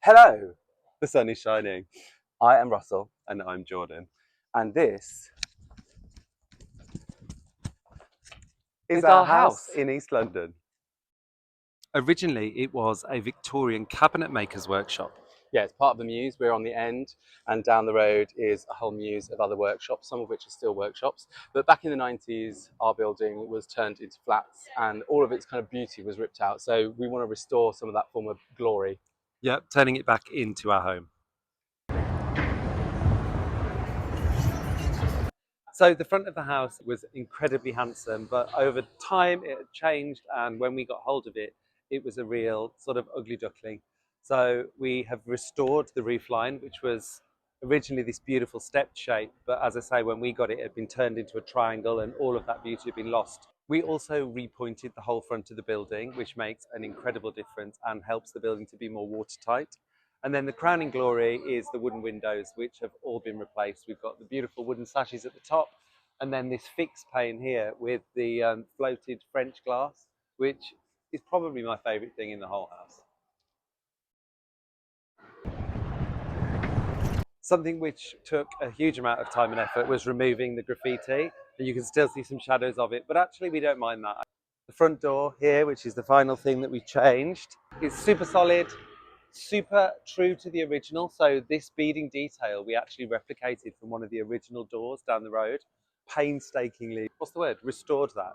Hello, the sun is shining. I am Russell and I'm Jordan. And this is our house in East London. Originally, it was a Victorian cabinet maker's workshop. Yeah, it's part of the Muse. We're on the end, and down the road is a whole Muse of other workshops, some of which are still workshops. But back in the 90s, our building was turned into flats and all of its kind of beauty was ripped out. So we want to restore some of that former glory. Yep, turning it back into our home. So the front of the house was incredibly handsome, but over time it had changed, and when we got hold of it, it was a real sort of ugly duckling. So we have restored the roof line, which was originally this beautiful stepped shape, but as I say, when we got it, it had been turned into a triangle and all of that beauty had been lost. We also repointed the whole front of the building, which makes an incredible difference and helps the building to be more watertight. And then the crowning glory is the wooden windows, which have all been replaced. We've got the beautiful wooden sashes at the top, and then this fixed pane here with the floated French glass, which is probably my favourite thing in the whole house. Something which took a huge amount of time and effort was removing the graffiti, and you can still see some shadows of it, but actually we don't mind that. The front door here, which is the final thing that we changed, is super solid, super true to the original. So this beading detail we actually replicated from one of the original doors down the road, painstakingly, restored that,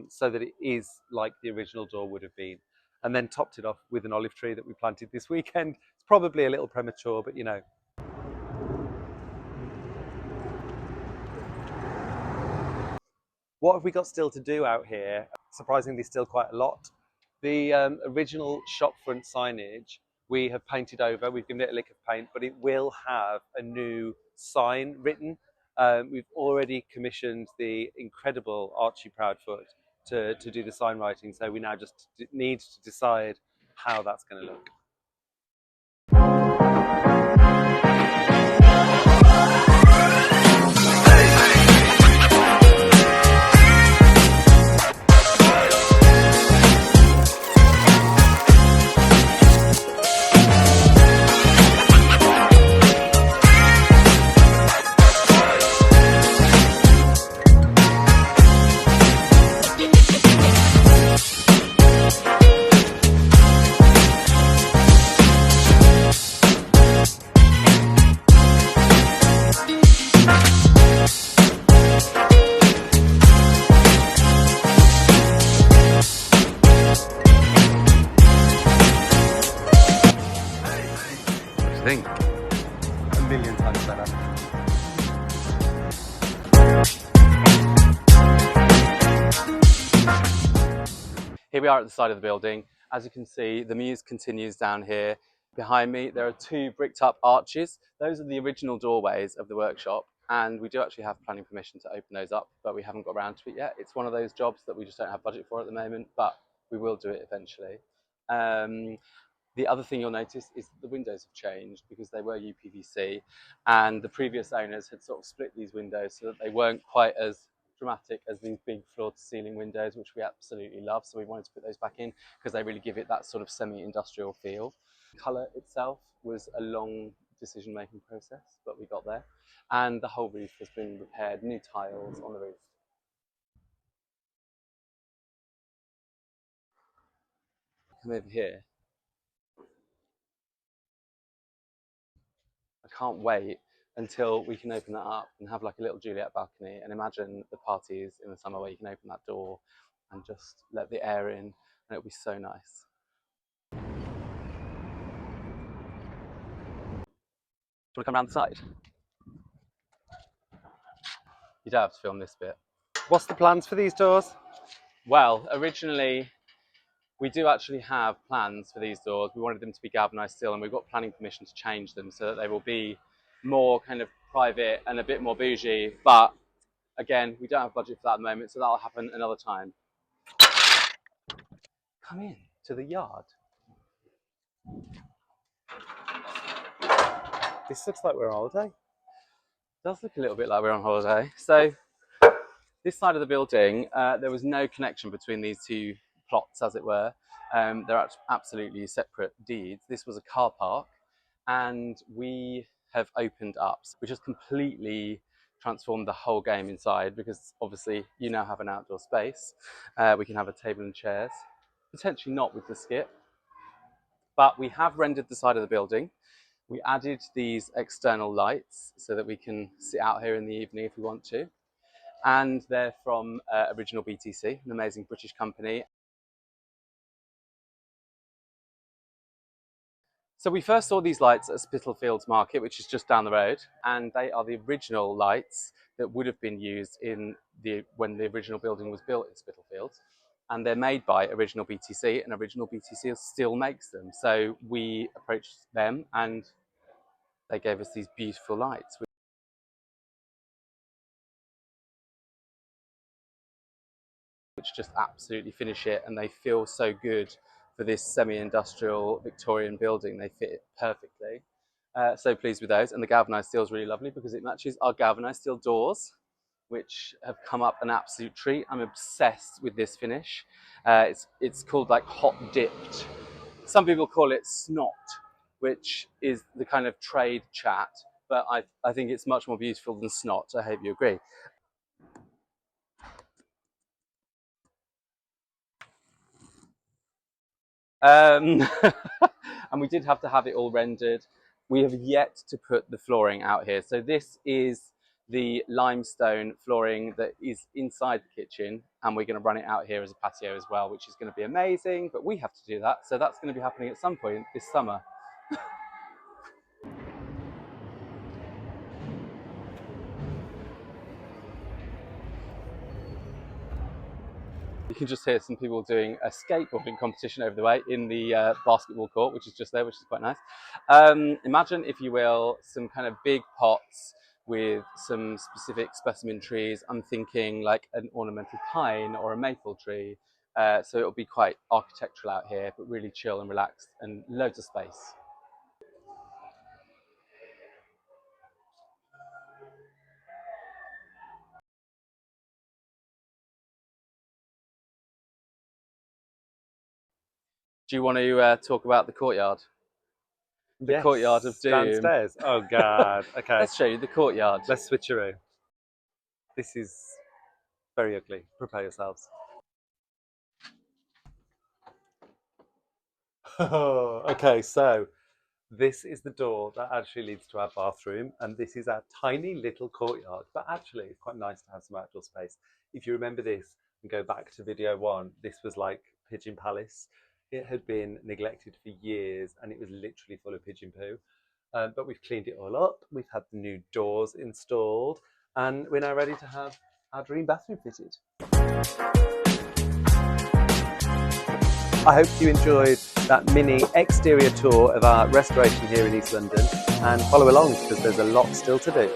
so that it is like the original door would have been, and then topped it off with an olive tree that we planted this weekend. It's probably a little premature, but you know. What have we got still to do out here? Surprisingly, still quite a lot. The original shopfront signage we have painted over. We've given it a lick of paint, but it will have a new sign written. We've already commissioned the incredible Archie Proudfoot to do the sign writing, so we now just need to decide how that's going to look. Think a million times better. Here we are at the side of the building. As you can see, the Muse continues down here. Behind me, there are two bricked up arches. Those are the original doorways of the workshop, and we do actually have planning permission to open those up, but we haven't got around to it yet. It's one of those jobs that we just don't have budget for at the moment, but we will do it eventually. The other thing you'll notice is that the windows have changed because they were UPVC, and the previous owners had sort of split these windows so that they weren't quite as dramatic as these big floor-to-ceiling windows, which we absolutely love. So we wanted to put those back in because they really give it that sort of semi-industrial feel. Colour itself was a long decision-making process, but we got there. And the whole roof has been repaired, new tiles on the roof. Come over here. I can't wait until we can open that up and have like a little Juliet balcony, and imagine the parties in the summer where you can open that door and just let the air in, and it'll be so nice. Do you want to come around the side? You don't have to film this bit. What's the plans for these doors? Well, originally we do actually have plans for these doors. We wanted them to be galvanised steel, and we've got planning permission to change them so that they will be more kind of private and a bit more bougie. But again, we don't have budget for that at the moment, so that'll happen another time. Come in to the yard. This looks like we're on holiday. It does look a little bit like we're on holiday. So this side of the building, there was no connection between these two plots, as it were. They're absolutely separate deeds. This was a car park, and we have opened up, which has completely transformed the whole game inside, because obviously you now have an outdoor space. We can have a table and chairs, potentially not with the skip, but we have rendered the side of the building. We added these external lights so that we can sit out here in the evening if we want to. And they're from Original BTC, an amazing British company. So we first saw these lights at Spitalfields Market, which is just down the road, and they are the original lights that would have been used when the original building was built in Spitalfields. And they're made by Original BTC, and Original BTC still makes them. So we approached them and they gave us these beautiful lights, which just absolutely finish it, and they feel so good for this semi-industrial Victorian building. They fit it perfectly. So pleased with those. And the galvanised steel is really lovely because it matches our galvanised steel doors, which have come up an absolute treat. I'm obsessed with this finish. It's called like hot dipped. Some people call it snot, which is the kind of trade chat, but I think it's much more beautiful than snot. I hope you agree. And we did have to have it all rendered. We have yet to put the flooring out here. So this is the limestone flooring that is inside the kitchen, and we're going to run it out here as a patio as well, which is going to be amazing, but we have to do that. So that's going to be happening at some point this summer. You can just hear some people doing a skateboarding competition over the way in the basketball court, which is just there, which is quite nice. Imagine, if you will, some kind of big pots with some specific specimen trees. I'm thinking like an ornamental pine or a maple tree. So it'll be quite architectural out here, but really chill and relaxed, and loads of space. Do you want to talk about the courtyard? The courtyard of doom. Downstairs. Oh God. Okay. Let's show you the courtyard. Let's switcheroo. This is very ugly. Prepare yourselves. Okay, so this is the door that actually leads to our bathroom, and this is our tiny little courtyard. But actually, it's quite nice to have some outdoor space. If you remember this and go back to video 1, this was like Pigeon Palace. It had been neglected for years, and it was literally full of pigeon poo. But we've cleaned it all up. We've had the new doors installed, and we're now ready to have our dream bathroom fitted. I hope you enjoyed that mini exterior tour of our restoration here in East London, and follow along because there's a lot still to do.